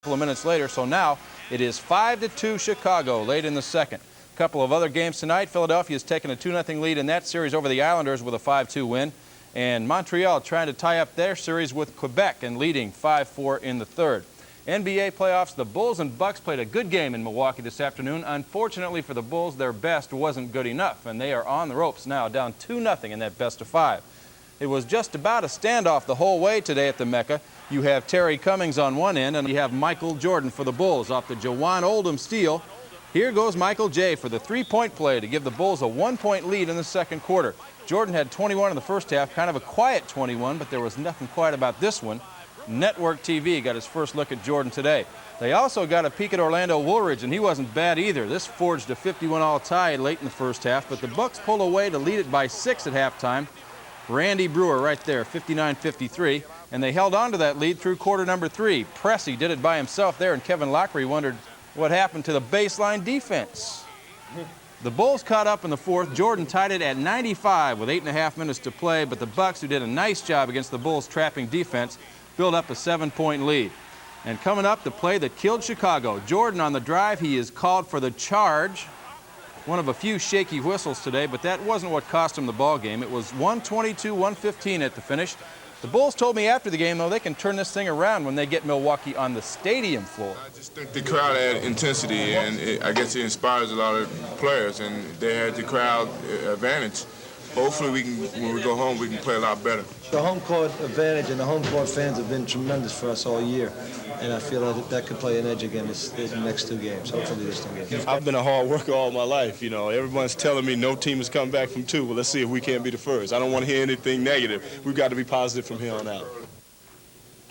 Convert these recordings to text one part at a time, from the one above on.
couple of minutes later, so now it is 5-2 Chicago late in the second. A couple of other games tonight. Philadelphia has taken a 2-0 lead in that series over the Islanders with a 5-2 win. And Montreal trying to tie up their series with Quebec and leading 5-4 in the third. NBA playoffs, the Bulls and Bucks played a good game in Milwaukee this afternoon. Unfortunately for the Bulls, their best wasn't good enough, and they are on the ropes now, down 2-0 in that best-of-5. It was just about a standoff the whole way today at the Mecca. You have Terry Cummings on one end, and you have Michael Jordan for the Bulls off the Jawan Oldham steal. Here goes Michael J. for the three-point play to give the Bulls a 1-point lead in the second quarter. Jordan had 21 in the first half, kind of a quiet 21, but there was nothing quiet about this one. Network TV got his first look at Jordan today. They also got a peek at Orlando Woolridge, and he wasn't bad either. This forged a 51-all tie late in the first half, but the Bucks pull away to lead it by 6 at halftime. Randy Brewer right there, 59-53, and they held on to that lead through quarter number 3. Pressey did it by himself there, and Kevin Lockery wondered what happened to the baseline defense. The Bulls caught up in the fourth. Jordan tied it at 95 with 8.5 minutes to play, but the Bucks, who did a nice job against the Bulls' trapping defense, built up a 7-point lead. And coming up, the play that killed Chicago. Jordan on the drive. He is called for the charge. One of a few shaky whistles today, but that wasn't what cost him the ball game. It was 122-115 at the finish. The Bulls told me after the game, though, they can turn this thing around when they get Milwaukee on the stadium floor. I just think the crowd had intensity, and I guess it inspires a lot of players, and they had the crowd advantage. Hopefully, when we go home, we can play a lot better. The home court advantage and the home court fans have been tremendous for us all year, and I feel that could play an edge again this next 2 games, hopefully this 2 games. I've been a hard worker all my life. You know, everyone's telling me no team has come back from 2. Well, let's see if we can't be the first. I don't want to hear anything negative. We've got to be positive from here on out.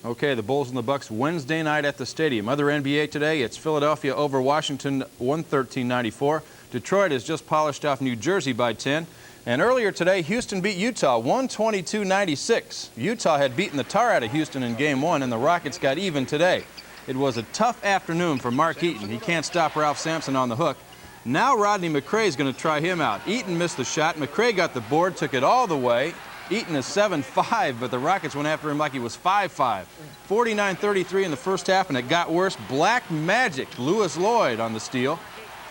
Okay, the Bulls and the Bucks Wednesday night at the stadium. Other NBA today, it's Philadelphia over Washington, 113-94. Detroit has just polished off New Jersey by 10. And earlier today, Houston beat Utah 122-96. Utah had beaten the tar out of Houston in Game 1, and the Rockets got even today. It was a tough afternoon for Mark Eaton. He can't stop Ralph Sampson on the hook. Now Rodney McRae is going to try him out. Eaton missed the shot. McRae got the board, took it all the way. Eaton is 7-5, but the Rockets went after him like he was 5-5. 49-33 in the first half, and it got worse. Black magic, Lewis Lloyd on the steal.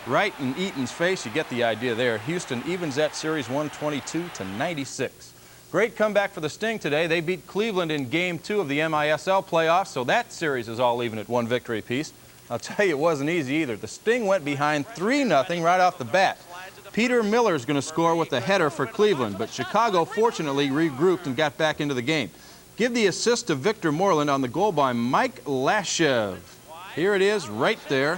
Right in Eaton's face, you get the idea there. Houston evens that series 122-96. Great comeback for the Sting today. They beat Cleveland in Game 2 of the MISL playoffs, so that series is all even at 1 victory apiece. I'll tell you, it wasn't easy either. The Sting went behind 3-0 right off the bat. Peter Miller's going to score with a header for Cleveland, but Chicago fortunately regrouped and got back into the game. Give the assist to Victor Moreland on the goal by Mike Lashev. Here it is right there.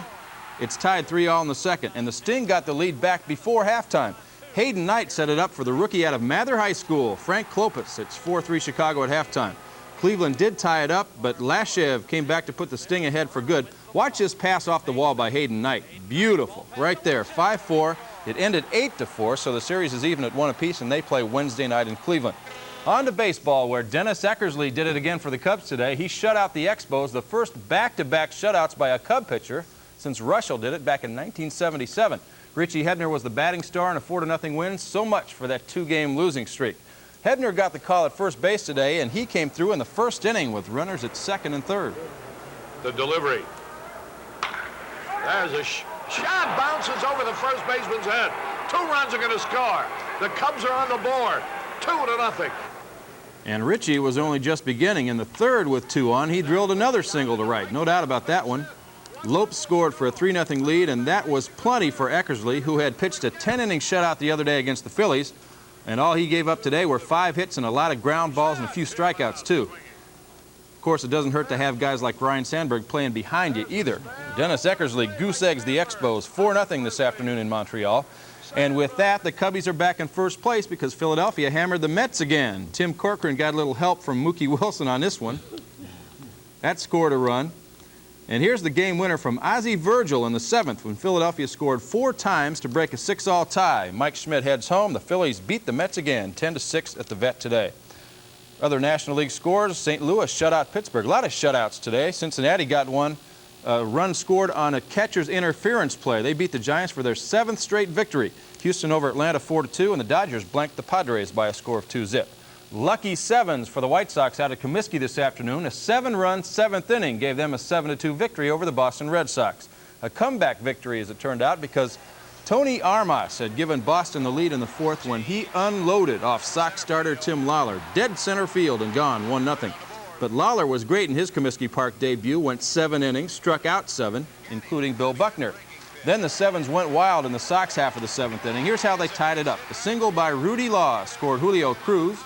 It's tied 3-all in the second, and the Sting got the lead back before halftime. Hayden Knight set it up for the rookie out of Mather High School, Frank Klopitz. It's 4-3 Chicago at halftime. Cleveland did tie it up, but Lashev came back to put the Sting ahead for good. Watch this pass off the wall by Hayden Knight. Beautiful. Right there, 5-4. It ended 8-4, so the series is even at 1 apiece, and they play Wednesday night in Cleveland. On to baseball, where Dennis Eckersley did it again for the Cubs today. He shut out the Expos, the first back-to-back shutouts by a Cub pitcher since Russell did it back in 1977. Richie Hebner was the batting star in a 4-0 win. So much for that 2-game losing streak. Hebner got the call at first base today, and he came through in the first inning with runners at second and third. The delivery. There's a shot, bounces over the first baseman's head. 2 runs are going to score. The Cubs are on the board, 2-0. And Richie was only just beginning in the third with 2 on. He drilled another single to right. No doubt about that one. Lopes scored for a 3-0 lead, and that was plenty for Eckersley, who had pitched a 10-inning shutout the other day against the Phillies. And all he gave up today were 5 hits and a lot of ground balls and a few strikeouts, too. Of course, it doesn't hurt to have guys like Ryan Sandberg playing behind you either. Dennis Eckersley goose eggs the Expos 4-0 this afternoon in Montreal. And with that, the Cubbies are back in first place because Philadelphia hammered the Mets again. Tim Corcoran got a little help from Mookie Wilson on this one. That scored a run. And here's the game winner from Ozzie Virgil in the 7th when Philadelphia scored 4 times to break a 6-all tie. Mike Schmidt heads home. The Phillies beat the Mets again, 10-6 at the Vet today. Other National League scores, St. Louis shut out Pittsburgh. A lot of shutouts today. Cincinnati got one. Run scored on a catcher's interference play. They beat the Giants for their 7th straight victory. Houston over Atlanta 4-2, and the Dodgers blanked the Padres by a score of 2-zip. Lucky sevens for the White Sox out of Comiskey this afternoon. A 7-run 7th inning gave them a 7-2 victory over the Boston Red Sox. A comeback victory, as it turned out, because Tony Armas had given Boston the lead in the 4th when he unloaded off Sox starter Tim Lawler. Dead center field and gone, 1-0. But Lawler was great in his Comiskey Park debut, went 7 innings, struck out 7, including Bill Buckner. Then the Sevens went wild in the Sox half of the 7th inning. Here's how they tied it up. A single by Rudy Law scored Julio Cruz,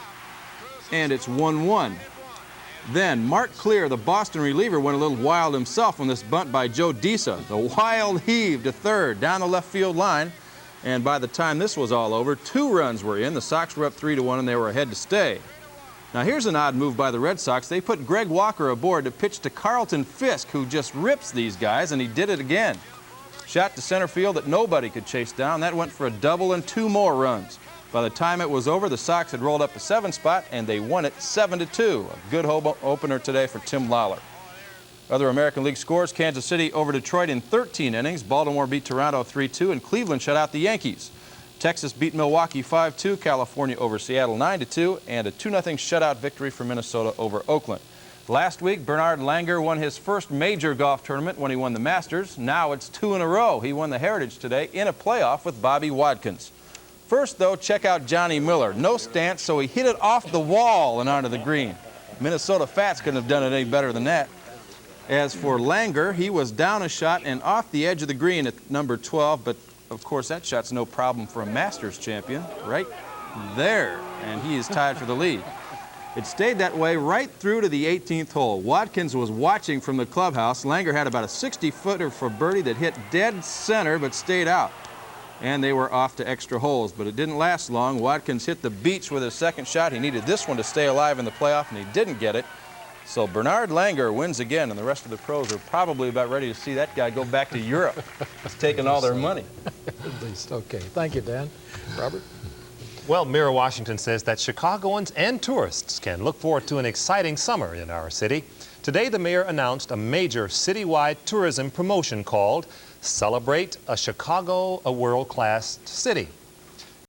and it's 1-1. Then Mark Clear, the Boston reliever, went a little wild himself on this bunt by Joe Disa. The wild heave to third down the left field line, and by the time this was all over, 2 runs were in. The Sox were up 3-1, and they were ahead to stay. Now here's an odd move by the Red Sox. They put Greg Walker aboard to pitch to Carlton Fisk, who just rips these guys, and he did it again. Shot to center field that nobody could chase down. That went for a double and 2 more runs. By the time it was over, the Sox had rolled up a 7 spot, and they won it 7-2. A good opener today for Tim Lawler. Other American League scores: Kansas City over Detroit in 13 innings. Baltimore beat Toronto 3-2, and Cleveland shut out the Yankees. Texas beat Milwaukee 5-2, California over Seattle 9-2, and a 2-0 shutout victory for Minnesota over Oakland. Last week, Bernard Langer won his first major golf tournament when he won the Masters. Now it's 2 in a row. He won the Heritage today in a playoff with Bobby Watkins. First, though, check out Johnny Miller. No stance, so he hit it off the wall and onto the green. Minnesota Fats couldn't have done it any better than that. As for Langer, he was down a shot and off the edge of the green at number 12, but of course that shot's no problem for a Masters champion. Right there, and he is tied for the lead. It stayed that way right through to the 18th hole. Watkins was watching from the clubhouse. Langer had about a 60-footer for birdie that hit dead center but stayed out. And they were off to extra holes, but it didn't last long. Watkins hit the beach with his second shot. He needed this one to stay alive in the playoff, and he didn't get it. So Bernard Langer wins again, and the rest of the pros are probably about ready to see that guy go back to Europe. He's taking all their money. At least, okay. Thank you, Dan. Robert? Well, Mayor Washington says that Chicagoans and tourists can look forward to an exciting summer in our city. Today, the mayor announced a major citywide tourism promotion called Celebrate a Chicago, a World-Class City.